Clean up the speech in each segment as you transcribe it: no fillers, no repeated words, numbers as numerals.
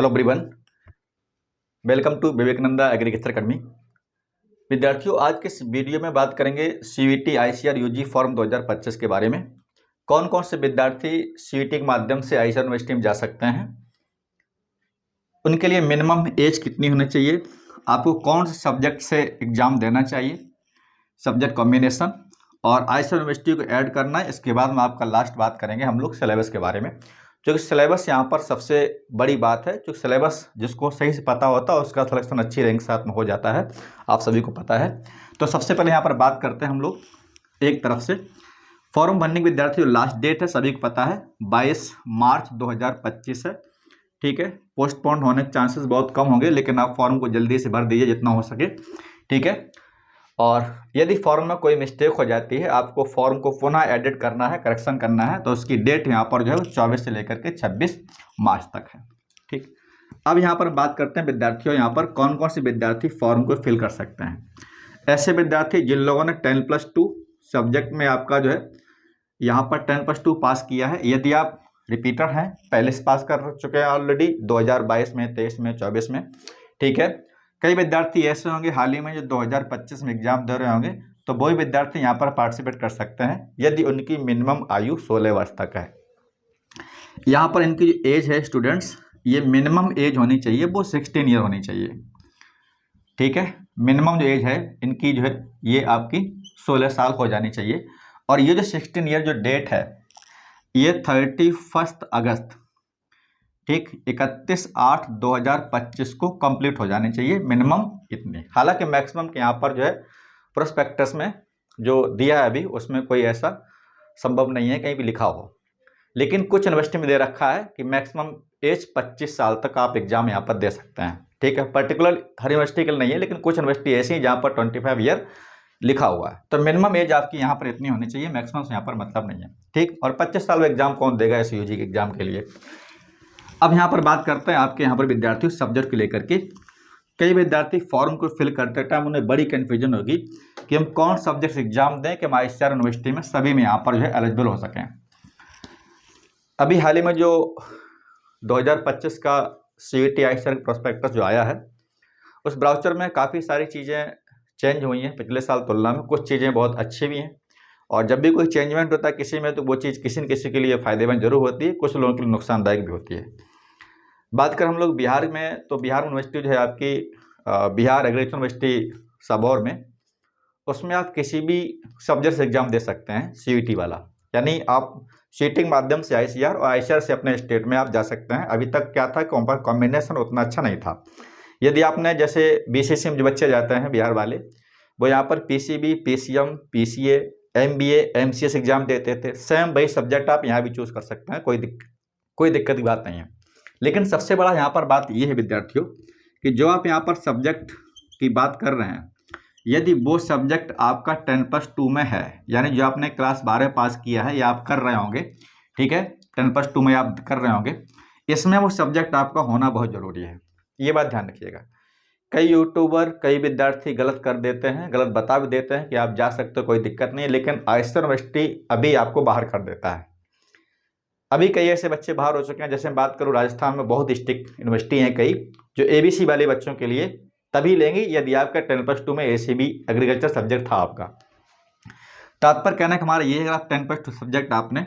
Hello everyone, welcome to Vivekananda agriculture academy. विद्यार्थियों, आज के इस वीडियो में बात करेंगे सीयूईटी आईसीआर यूजी फॉर्म 2025 के बारे में। कौन कौन से विद्यार्थी सीयूईटी के माध्यम से आईसीआर यूनिवर्सिटी में जा सकते हैं, उनके लिए मिनिमम एज कितनी होनी चाहिए, आपको कौन से सब्जेक्ट से एग्ज़ाम देना चाहिए, सब्जेक्ट कॉम्बिनेशन और आईसीआर यूनिवर्सिटी को ऐड करना है। इसके बाद में आपका लास्ट बात करेंगे हम लोग सिलेबस के बारे में, क्योंकि सिलेबस यहाँ पर सबसे बड़ी बात है। जो सिलेबस जिसको सही से पता होता है उसका सिलेक्शन अच्छी रैंक साथ में हो जाता है, आप सभी को पता है। तो सबसे पहले यहाँ पर बात करते हैं हम लोग एक तरफ से फॉर्म भरने के विद्यार्थियों, लास्ट डेट है सभी को पता है 22 मार्च 2025 है। ठीक है, पोस्टपोन होने के चांसेस बहुत कम होंगे, लेकिन आप फॉर्म को जल्दी से भर दीजिए जितना हो सके। ठीक है, और यदि फॉर्म में कोई मिस्टेक हो जाती है, आपको फॉर्म को पुनः एडिट करना है, करेक्शन करना है, तो उसकी डेट यहाँ पर जो है 24 से लेकर के 26 मार्च तक है। ठीक, अब यहाँ पर बात करते हैं विद्यार्थियों, यहाँ पर कौन कौन से विद्यार्थी फॉर्म को फिल कर सकते हैं। ऐसे विद्यार्थी जिन लोगों ने 10+2 सब्जेक्ट में आपका जो है यहाँ पर 10+2 पास किया है। यदि आप रिपीटर हैं, पहले से पास कर चुके हैं ऑलरेडी 2022 में, 23 में, 24 में। ठीक है, कई विद्यार्थी ऐसे होंगे हाल ही में जो 2025 में एग्जाम दे रहे होंगे, तो वही विद्यार्थी यहाँ पर पार्टिसिपेट कर सकते हैं यदि उनकी मिनिमम आयु 16 वर्ष तक है। यहाँ पर इनकी जो एज है स्टूडेंट्स, ये मिनिमम एज होनी चाहिए वो 16 ईयर होनी चाहिए। ठीक है, मिनिमम जो एज है इनकी जो है ये आपकी 16 साल हो जानी चाहिए। और ये जो 16 ईयर जो डेट है ये 31 अगस्त, ठीक, 31/8/2025 को कंप्लीट हो जानी चाहिए, मिनिमम इतने। हालांकि मैक्सिमम के यहाँ पर जो है प्रोस्पेक्टस में जो दिया है अभी उसमें कोई ऐसा संभव नहीं है कहीं भी लिखा हो, लेकिन कुछ यूनिवर्सिटी में दे रखा है कि मैक्सिमम एज 25 साल तक आप एग्जाम यहाँ पर दे सकते हैं। ठीक है, पर्टिकुलर हर यूनिवर्सिटी के लिए नहीं है, लेकिन कुछ यूनिवर्सिटी ऐसी हैं जहाँ पर 25 ईयर लिखा हुआ है। तो मिनिमम एज आपकी यहाँ पर इतनी होनी चाहिए, मैक्सिमम से यहाँ पर मतलब नहीं है। ठीक, और 25 साल में एग्जाम कौन देगा इस यूजी के एग्जाम के लिए। अब यहाँ पर बात करते हैं आपके यहाँ पर विद्यार्थियों सब्जेक्ट को लेकर के। कई विद्यार्थी फॉर्म को फिल करते टाइम उन्हें बड़ी कन्फ्यूजन होगी कि हम कौन सब्जेक्ट एग्जाम दें कि हम आईसीआर यूनिवर्सिटी में सभी में यहाँ पर जो है एलिजिबल हो सकें। अभी हाल ही में जो 2025 का सीयूईटी आईसीआर प्रोस्पेक्टस जो आया है, उस ब्राउचर में काफ़ी सारी चीज़ें चेंज हुई हैं पिछले साल तुलना में। कुछ चीज़ें बहुत अच्छी भी हैं, और जब भी कोई चेंजमेंट होता है किसी में, तो वो चीज़ किसी न किसी के लिए फ़ायदेमंद जरूर होती है, कुछ लोगों के लिए नुकसानदायक भी होती है। बात करें हम लोग बिहार में, तो बिहार यूनिवर्सिटी जो है आपकी बिहार एग्रीकल्चर यूनिवर्सिटी सबौर में, उसमें आप किसी भी सब्जेक्ट से एग्जाम दे सकते हैं सीयूईटी वाला। यानी आप सीटिंग माध्यम से आईसीआर और आईसीआर से अपने स्टेट में आप जा सकते हैं। अभी तक क्या था, कॉम्बिनेशन उतना अच्छा नहीं था। यदि आपने जैसे बीसीसी में जो बच्चे जाते हैं बिहार वाले, वो यहाँ पर PCB, PCM, PCA, MBA, MCS exam देते थे। सेम वही सब्जेक्ट आप यहाँ भी चूज कर सकते हैं, कोई दिक्कत की बात नहीं है। लेकिन सबसे बड़ा यहाँ पर बात ये है विद्यार्थियों कि जो आप यहाँ पर सब्जेक्ट की बात कर रहे हैं, यदि वो सब्जेक्ट आपका 10+2 में है, यानी जो आपने क्लास 12 पास किया है या आप कर रहे होंगे, ठीक है, 10+2 में आप कर रहे होंगे, इसमें वो सब्जेक्ट आपका होना बहुत ज़रूरी है। ये बात ध्यान रखिएगा। कई यूट्यूबर, कई विद्यार्थी गलत कर देते हैं, गलत बता भी देते हैं कि आप जा सकते हो, कोई दिक्कत नहीं है, लेकिन आईसीआर यूनिवर्सिटी अभी आपको बाहर कर देता है। अभी कई ऐसे बच्चे बाहर हो चुके हैं, जैसे मैं बात करूँ राजस्थान में बहुत स्ट्रिक्ट यूनिवर्सिटी हैं कई, जो एबीसी वाले बच्चों के लिए तभी लेंगे यदि आपका 10+2 में एसीबी एग्रीकल्चर सब्जेक्ट था आपका। तात्पर्य कहना कि हमारा ये है, अगर 10+2 सब्जेक्ट आपने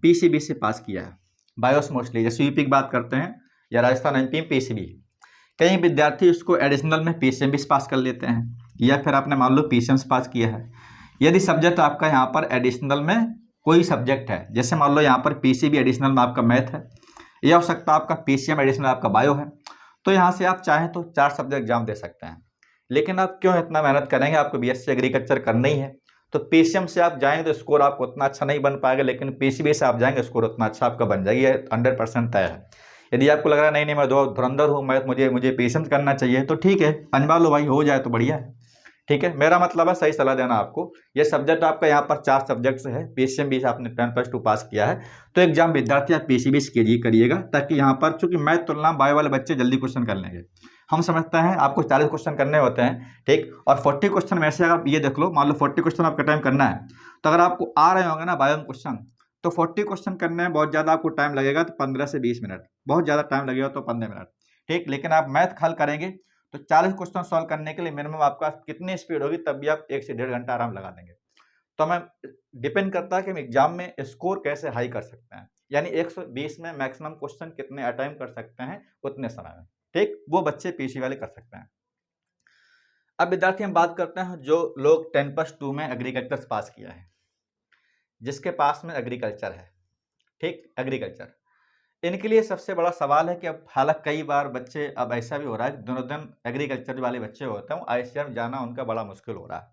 पीसीबी से पास किया है, बायोस मोस्टली, जैसे यूपी की बात करते हैं या राजस्थान एमपी में पीसीबी, कई विद्यार्थी उसको एडिशनल में पीसीएम भी पास कर लेते हैं, या फिर आपने मान लो पीसीएम से पास किया है। यदि सब्जेक्ट आपका यहाँ पर एडिशनल में कोई सब्जेक्ट है, जैसे मान लो यहाँ पर पीसीबी एडिशनल में आपका मैथ है, या हो सकता है आपका पीसीएम एडिशनल आपका बायो है, तो यहाँ से आप चाहें तो 4 सब्जेक्ट एग्जाम दे सकते हैं। लेकिन आप क्यों इतना मेहनत करेंगे, आपको बीएससी एग्रीकल्चर करना ही है, तो पीसीएम से आप जाएंगे तो स्कोर आपको उतना अच्छा नहीं बन पाएगा, लेकिन पीसीबी से आप जाएंगे स्कोर उतना अच्छा आपका बन जाएगी, 100% तय है। यदि आपको लग रहा है नहीं मैं धुरंधर हूँ, मैं मुझे पीसीएम करना चाहिए, तो ठीक है, अजमा लो भाई, हो जाए तो बढ़िया है। ठीक है, मेरा मतलब है सही सलाह देना आपको। ये सब्जेक्ट आपका यहाँ पर 4 सब्जेक्ट से है, पीसीएम भी आपने 10+2 पास किया है, तो एग्जाम विद्यार्थी आप पीसीबी से करिएगा, ताकि यहाँ पर चूंकि मैथ तुलना बायो वाले बच्चे जल्दी क्वेश्चन कर लेंगे। हम समझते हैं आपको 40 क्वेश्चन करने होते हैं, ठीक, और 40 क्वेश्चन में से अगर ये देख लो, मान लो 40 क्वेश्चन आपका टाइम करना है, तो अगर आपको आ रहे होंगे ना बायो में क्वेश्चन, तो 40 क्वेश्चन करने में बहुत ज़्यादा आपको टाइम लगेगा, तो 15 से 20 मिनट। बहुत ज़्यादा टाइम लगेगा तो 15 मिनट, ठीक। लेकिन आप मैथ हल करेंगे तो 40 क्वेश्चन सॉल्व करने के लिए मिनिमम आपका कितनी स्पीड होगी, तब भी आप 1 से 1.5 घंटा आराम लगा देंगे। तो हमें डिपेंड करता है कि हम एग्जाम में स्कोर कैसे हाई कर सकते हैं, यानी 120 में मैक्सिमम क्वेश्चन कितने अटेम्प्ट कर सकते हैं उतने समय में, ठीक। वो बच्चे पीसी वाले कर सकते हैं। अब विद्यार्थी हम बात करते हैं जो लोग 10+2 में एग्रीकल्चर पास किया है, जिसके पास में एग्रीकल्चर है, ठीक, एग्रीकल्चर, इनके लिए सबसे बड़ा सवाल है कि अब हालांकि कई बार बच्चे, अब ऐसा भी हो रहा है कि दोनों दिन एग्रीकल्चर वाले बच्चे होते हैं आईसीआर में जाना उनका बड़ा मुश्किल हो रहा है,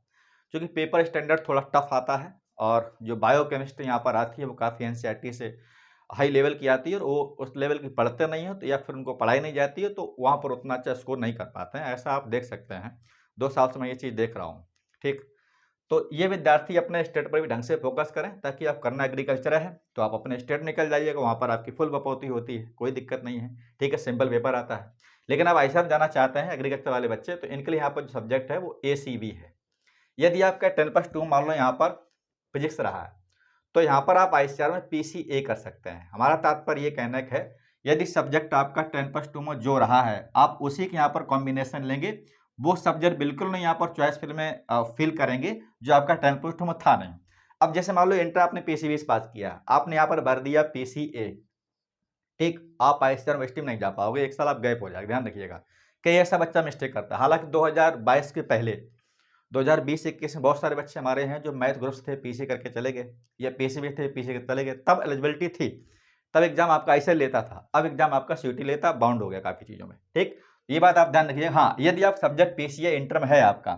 क्योंकि पेपर स्टैंडर्ड थोड़ा टफ आता है और जो बायो केमिस्ट्री यहाँ पर आती है वो काफ़ी एनसीईआरटी से हाई लेवल की आती है और वो उस लेवल की पढ़ते नहीं हो तो या फिर उनको पढ़ाई नहीं जाती है तो वहाँ पर उतना अच्छा स्कोर नहीं कर पाते हैं। ऐसा आप देख सकते हैं, 2 साल से मैं ये चीज़ देख रहा हूँ, ठीक। तो ये विद्यार्थी अपने स्टेट पर भी ढंग से फोकस करें, ताकि आप करना एग्रीकल्चर है तो आप अपने स्टेट निकल जाइएगा, वहाँ पर आपकी फुल बपौती होती है, कोई दिक्कत नहीं है, ठीक है, सिंपल पेपर आता है। लेकिन आप आईसीआर जाना चाहते हैं एग्रीकल्चर वाले बच्चे, तो इनके लिए यहाँ पर जो सब्जेक्ट है वो एसीबी है। यदि आपका 10+2 मान लो यहाँ पर फिजिक्स रहा है तो यहाँ पर आप आईसीआर में पीसीए कर सकते हैं। हमारा तात्पर्य ये कहने का है, यदि सब्जेक्ट आपका 10+2 में जो रहा है आप उसी के यहाँ पर कॉम्बिनेशन लेंगे, वो सब्जेक्ट बिल्कुल नहीं यहाँ पर चॉइस फिल में फिल करेंगे जो आपका 10+2 में था नहीं। अब जैसे मान लो इंटर आपने पीसीबी पास किया, आपने यहाँ पर भर दिया पीसीए, ठीक, आप आईसीआर में स्ट्रीम नहीं जा पाओगे, 1 साल आप गैप हो जाएगा, ध्यान रखिएगा। कई ऐसा बच्चा मिस्टेक करता है, हालांकि 2022 के पहले 2020-21 में बहुत सारे बच्चे हमारे हैं जो मैथ ग्रुप्स थे पीसी करके चले गए, या पीसीबी थे पीसी करके चले गए, तब एलिजिबिलिटी थी, तब एग्जाम आपका ऐसे लेता था, अब एग्जाम आपका सीयूटी लेता, बाउंड हो गया काफ़ी चीज़ों में, ठीक। ये बात आप ध्यान रखिए। हाँ, यदि आप सब्जेक्ट पीसीए इंटर में है आपका,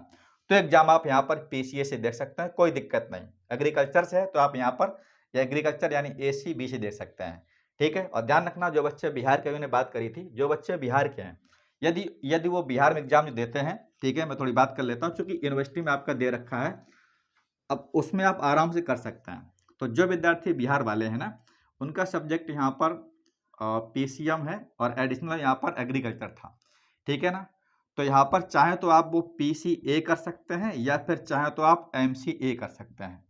तो एग्जाम आप यहाँ पर पीसीए से देख सकते हैं, कोई दिक्कत नहीं। एग्रीकल्चर से है तो आप यहाँ पर एग्रीकल्चर यानी एसीबी से देख सकते हैं, ठीक है। और ध्यान रखना, जो बच्चे बिहार के, मैंने बात करी थी, जो बच्चे बिहार के हैं, यदि यदि वो बिहार में एग्जाम जो देते हैं, ठीक है, मैं थोड़ी बात कर लेता हूँ, चूंकि यूनिवर्सिटी में आपका दे रखा है, अब उसमें आप आराम से कर सकते हैं। तो जो विद्यार्थी बिहार वाले हैं ना, उनका सब्जेक्ट यहाँ पर पीसीएम है और एडिशनल यहाँ पर एग्रीकल्चर था, ठीक है ना। तो यहाँ पर चाहे तो आप वो पीसीए कर सकते हैं या फिर चाहे तो आप एमसीए कर सकते हैं,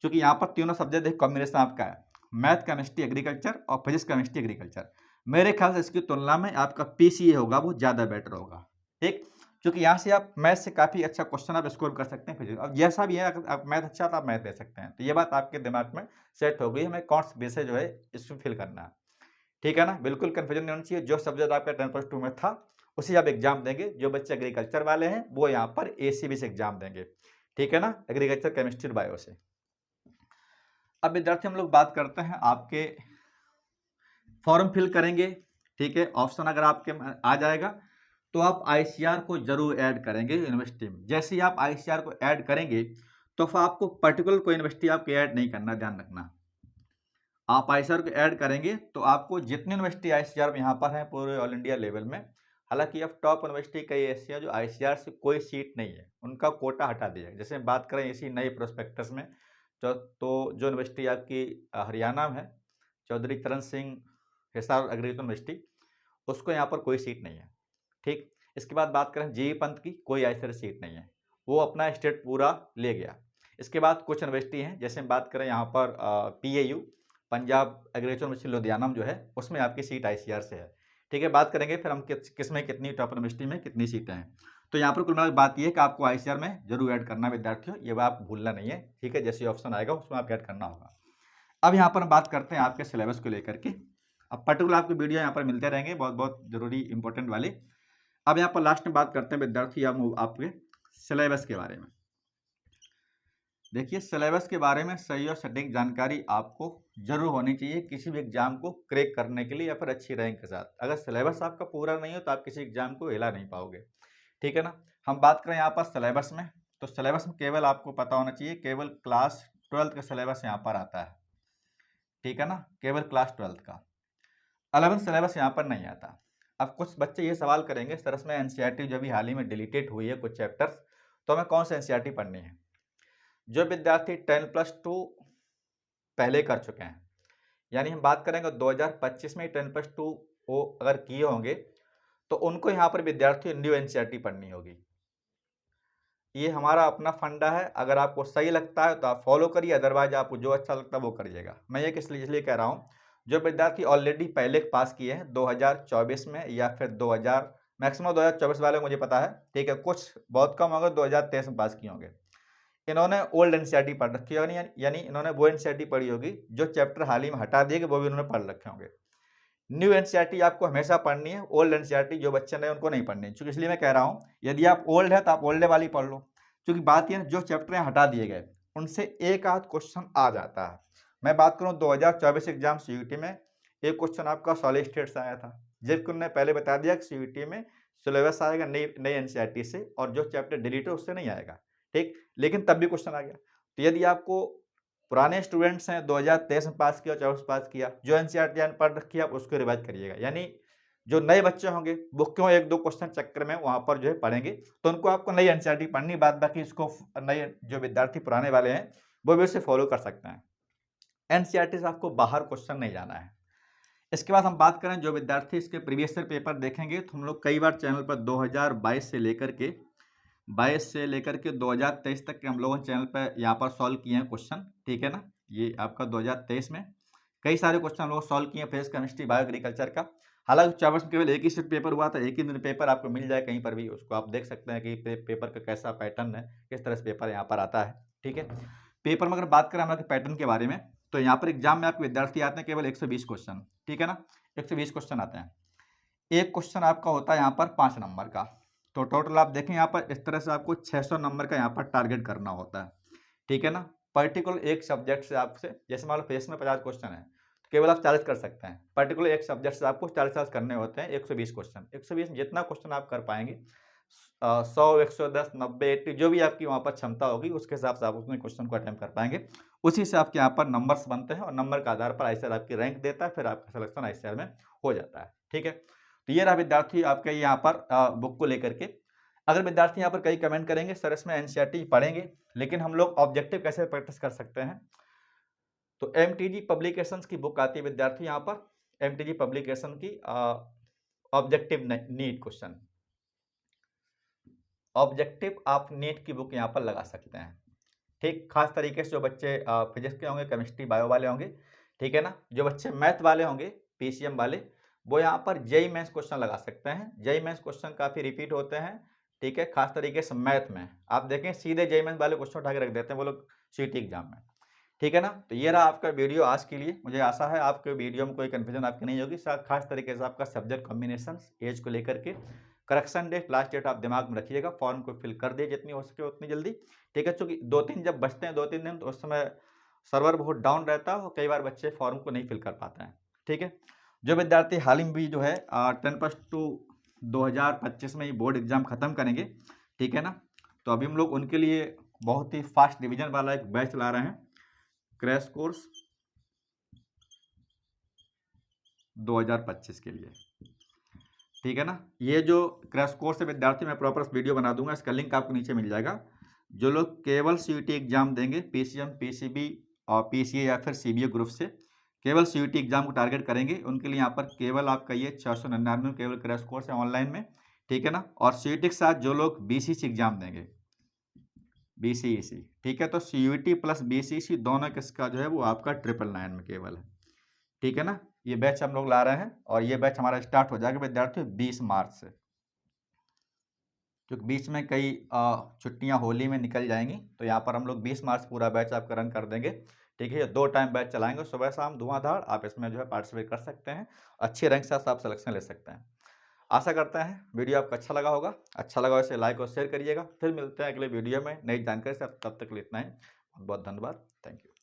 क्योंकि यहाँ पर तीनों सब्जेक्ट एक कॉम्बिनेशन आपका है, मैथ केमिस्ट्री एग्रीकल्चर और फिजिक्स केमिस्ट्री एग्रीकल्चर। मेरे ख्याल से इसकी तुलना में आपका पीसीए होगा वो ज़्यादा बेटर होगा, ठीक, क्योंकि यहाँ से आप मैथ से काफ़ी अच्छा क्वेश्चन आप स्कोर कर सकते हैं फिजिक्स। अब जैसा भी है, अगर आप मैथ अच्छा तो आप मैथ दे सकते हैं, तो ये बात आपके दिमाग में सेट हो गई, हमें कौन सा विषय जो है इसमें फिल करना है, ठीक है ना। बिल्कुल कन्फ्यूजन नहीं होना चाहिए, जो सब्जेक्ट आपका 10+2 में था उसी आप एग्जाम देंगे। जो बच्चे एग्रीकल्चर वाले हैं वो यहाँ पर एसीबी से एग्जाम देंगे, ठीक है ना, एग्रीकल्चर केमिस्ट्री बायो से। अब विद्यार्थी हम लोग बात करते हैं आपके फॉर्म फिल करेंगे, ठीक है, ऑप्शन अगर आपके आ जाएगा तो आप आईसीआर को जरूर ऐड करेंगे यूनिवर्सिटी में। जैसे ही आप आईसीआर को ऐड करेंगे तो फिर आपको पर्टिकुलर कोई यूनिवर्सिटी आपको ऐड नहीं करना, ध्यान रखना। आप आईसीआर को ऐड करेंगे तो आपको जितनी यूनिवर्सिटी आईसीआर में यहाँ पर है पूरे ऑल इंडिया लेवल में, हालांकि अब टॉप यूनिवर्सिटी कई ऐसी है जो आईसीआर से कोई सीट नहीं है, उनका कोटा हटा दिया है। जैसे बात करें इसी नए प्रोस्पेक्टस में, तो जो यूनिवर्सिटी आपकी हरियाणा में है, चौधरी चरण सिंह हिसार एग्रीकल्चर यूनिवर्सिटी, उसको यहाँ पर कोई सीट नहीं है, ठीक। इसके बाद बात करें जीवी पंत की, कोई ऐसी सीट नहीं है, वो अपना स्टेट पूरा ले गया। इसके बाद कुछ यूनिवर्सिटी हैं, जैसे हम बात करें यहाँ पर PAU Punjab agriculture university Ludhiana में जो है, उसमें आपकी सीट आईसीआर से है, ठीक है। बात करेंगे फिर हम किस में कितनी टॉप यूनिवर्सिटी में कितनी सीटें हैं। तो यहाँ पर कुल मिलाकर बात ये है कि आपको आईसीआर में जरूर ऐड करना विद्यार्थियों, ये बात भूलना नहीं है, ठीक है। जैसे ऑप्शन आएगा उसमें आप ऐड करना होगा। अब यहाँ पर हम बात करते हैं आपके सिलेबस को लेकर के। अब पर्टिकुलर आपके वीडियो यहाँ पर मिलते रहेंगे, बहुत बहुत जरूरी इंपॉर्टेंट वाले। अब यहाँ पर लास्ट में बात करते हैं विद्यार्थी हम आपके सिलेबस के बारे में। देखिए, सिलेबस के बारे में सही और सटीक जानकारी आपको जरूर होनी चाहिए किसी भी एग्जाम को क्रैक करने के लिए या फिर अच्छी रैंक के साथ। अगर सिलेबस आपका पूरा नहीं हो तो आप किसी एग्जाम को हिला नहीं पाओगे, ठीक है ना। हम बात करें यहाँ पर सिलेबस में, तो सिलेबस में केवल आपको पता होना चाहिए, केवल क्लास 12th का सिलेबस यहाँ पर आता है, ठीक है ना, केवल क्लास 12th का। 11th सिलेबस यहाँ पर नहीं आता। अब कुछ बच्चे ये सवाल करेंगे, सर इसमें एनसीईआरटी जो भी हाल ही में डिलीटेड हुई है कुछ चैप्टर्स, तो हमें कौन सा एनसीईआरटी पढ़नी है। जो विद्यार्थी 10+2 पहले कर चुके हैं, यानी हम बात करेंगे 2025 में 10+2 वो अगर किए होंगे, तो उनको यहाँ पर विद्यार्थी न्यू एनसीईआरटी पढ़नी होगी। ये हमारा अपना फंडा है, अगर आपको सही लगता है तो आप फॉलो करिए, अदरवाइज आपको जो अच्छा लगता है वो करिएगा। मैं ये इसलिए कह रहा हूँ, जो विद्यार्थी ऑलरेडी पहले पास किए हैं 2024 में या फिर 2000, मैक्सिमम 2024 वाले को मुझे पता है, ठीक है, कुछ बहुत कम होंगे 2023 में पास किए होंगे। इन्होंने ओल्ड एनसीईआरटी पढ़ रखी होगी, यानी इन्होंने वो एनसीईआरटी पढ़ी होगी जो चैप्टर हाल ही में हटा दिए गए, वो भी उन्होंने पढ़ रखे होंगे। न्यू एनसीईआरटी आपको हमेशा पढ़नी है, ओल्ड एनसीईआरटी जो बच्चे नए उनको नहीं पढ़नी। क्योंकि इसलिए मैं कह रहा हूँ, यदि आप ओल्ड है तो आप ओल्डे वाली पढ़ लो, क्योंकि बात यह है जो चैप्टर यहाँ हटा दिए गए उनसे एक आध क्वेश्चन आ जाता है। मैं बात करूँ 2024 एग्जाम सीयूटी में एक क्वेश्चन आपका सॉलिड स्टेट से आया था, जबकि उन्होंने पहले बता दिया कि सीयूटी में सिलेबस आएगा नई एनसीईआरटी से और जो चैप्टर डिलीट है उससे नहीं आएगा, ठीक, लेकिन तब भी क्वेश्चन आ गया। तो यदि आपको पुराने स्टूडेंट्स हैं 2023 में पास किया, 24 पास किया, जो एनसीईआरटी पढ़ रखी है आप उसको रिवाइज करिएगा। यानी जो नए बच्चे होंगे वो क्यों एक दो क्वेश्चन चक्कर में वहां पर जो है पढ़ेंगे, तो उनको आपको नई एनसीईआरटी पढ़नी, बाद बाकी इसको नए जो विद्यार्थी पुराने वाले हैं वो भी उसे फॉलो कर सकते हैं। एनसीईआरटी से आपको बाहर क्वेश्चन नहीं जाना है। इसके बाद हम बात करें जो विद्यार्थी इसके प्रीवियस ईयर पेपर देखेंगे, तो हम लोग कई बार चैनल पर 2022 से लेकर के 2023 तक के हम लोगों ने चैनल पर यहाँ पर सॉल्व किए हैं क्वेश्चन, ठीक है ना। ये आपका 2023 में कई सारे क्वेश्चन हम लोग सॉल्व किए हैं, फिजिक्स, केमिस्ट्री, बायो, एग्रीकल्चर का। हालांकि 24 में केवल एक ही सेट पेपर हुआ था, एक ही दिन पेपर आपको मिल जाए कहीं पर भी, उसको आप देख सकते हैं कि पेपर का कैसा पैटर्न है, किस तरह से पेपर यहाँ पर आता है, ठीक है। पेपर में अगर बात करें हम लोग पैटर्न के बारे में, तो यहाँ पर एग्जाम में आपके विद्यार्थी आते हैं केवल 120 क्वेश्चन, ठीक है ना, 120 क्वेश्चन आते हैं। एक क्वेश्चन आपका होता है यहाँ पर 5 नंबर का, तो टोटल आप देखें यहाँ पर इस तरह से आपको 600 नंबर का यहाँ पर टारगेट करना होता है, ठीक है ना। पर्टिकुलर एक सब्जेक्ट से आपसे, जैसे मान लो फेस में 50 क्वेश्चन है तो केवल आप 40 कर सकते हैं, पर्टिकुलर एक सब्जेक्ट से आपको 40 करने होते हैं, 120 क्वेश्चन। 120 जितना क्वेश्चन आप कर पाएंगे, 100, 110, 90, 80 जो भी आपकी वहाँ पर क्षमता होगी उसके हिसाब से आप उसमें क्वेश्चन को अटेम्प्ट कर पाएंगे। उसी से आपके यहाँ पर नंबर्स बनते हैं और नंबर के आधार पर आईसीआर आपकी रैंक देता है, फिर आपका सिलेक्शन आईसीआर में हो जाता है, ठीक है। तो ये रहा विद्यार्थी आपके यहाँ पर बुक को लेकर के। अगर विद्यार्थी यहाँ पर कई कमेंट करेंगे सर इसमें एनसीईआरटी पढ़ेंगे लेकिन हम लोग ऑब्जेक्टिव कैसे प्रैक्टिस कर सकते हैं, तो एमटीजी पब्लिकेशंस की बुक आती है विद्यार्थी यहाँ पर, एमटीजी पब्लिकेशन की ऑब्जेक्टिव नीट क्वेश्चन, ऑब्जेक्टिव आप नीट की बुक यहाँ पर लगा सकते हैं, ठीक। खास तरीके से जो बच्चे फिजिक्स के होंगे, केमिस्ट्री, बायो वाले होंगे, ठीक है ना, जो बच्चे मैथ वाले होंगे, पीसीएम वाले, वो यहाँ पर जेईई मेंस क्वेश्चन लगा सकते हैं। जेईई मेंस क्वेश्चन काफ़ी रिपीट होते हैं, ठीक है, खास तरीके से मैथ में आप देखें सीधे जेईई मेंस वाले क्वेश्चन उठा के रख देते हैं वो लोग सीटी एग्जाम में, ठीक है ना। तो ये रहा आपका वीडियो आज के लिए। मुझे आशा है आपके वीडियो में कोई कन्फ्यूजन आपकी नहीं होगी। खास तरीके से आपका सब्जेक्ट कॉम्बिनेशन, एज को लेकर के, करेक्शन डेट, लास्ट डेट आप दिमाग में रखिएगा, फॉर्म को फिल कर दिए जितनी हो सके उतनी जल्दी, ठीक है। चूँकि 2-3 जब बचते हैं 2-3 दिन तो उस समय सर्वर बहुत डाउन रहता है और कई बार बच्चे फॉर्म को नहीं फिल कर पाते हैं, ठीक है। जो विद्यार्थी हाल ही में भी जो है 10+2 2025 में ही बोर्ड एग्जाम खत्म करेंगे, ठीक है ना, तो अभी हम लोग उनके लिए बहुत ही फास्ट डिवीजन वाला एक बैच ला रहे हैं, क्रैश कोर्स 2025 के लिए, ठीक है ना। ये जो क्रैश कोर्स है विद्यार्थी मैं प्रॉपर वीडियो बना दूंगा, इसका लिंक आपको नीचे मिल जाएगा। जो लोग केवल सीयूटी एग्जाम देंगे, पीसीएम, पीसीबी और पीसीए या फिर सीबीए ग्रुप से केवल सीयूटी एग्जाम को टारगेट करेंगे, उनके लिए यहाँ पर केवल आपका ये 699 केवल क्रैश कोर्स है ऑनलाइन में, ठीक है ना। और सीयूटी के साथ जो लोग बीसीसी एग्जाम देंगे, बीसीईसी, ठीक है, तो सीयूटी प्लस बीसीसी दोनों किसका जो है वो आपका 999 में केवल है, ठीक है ना। ये बैच हम लोग ला रहे हैं और ये बैच हमारा स्टार्ट हो जाएगा विद्यार्थियों 20 मार्च से, क्योंकि बीच में कई छुट्टियां होली में निकल जाएंगी, तो यहाँ पर हम लोग 20 मार्च पूरा बैच आपका रन कर देंगे, ठीक है। 2 टाइम बैच चलाएंगे, सुबह शाम धुआंधार, आप इसमें जो है पार्टिसिपेट कर सकते हैं, अच्छे रैंक से आप सिलेक्शन ले सकते हैं। आशा करते हैं वीडियो आपको अच्छा लगा होगा, अच्छा लगा इसे लाइक और शेयर करिएगा। फिर मिलते हैं अगले वीडियो में नई जानकारी से, तब तक के लिए इतना ही, बहुत बहुत धन्यवाद, थैंक यू।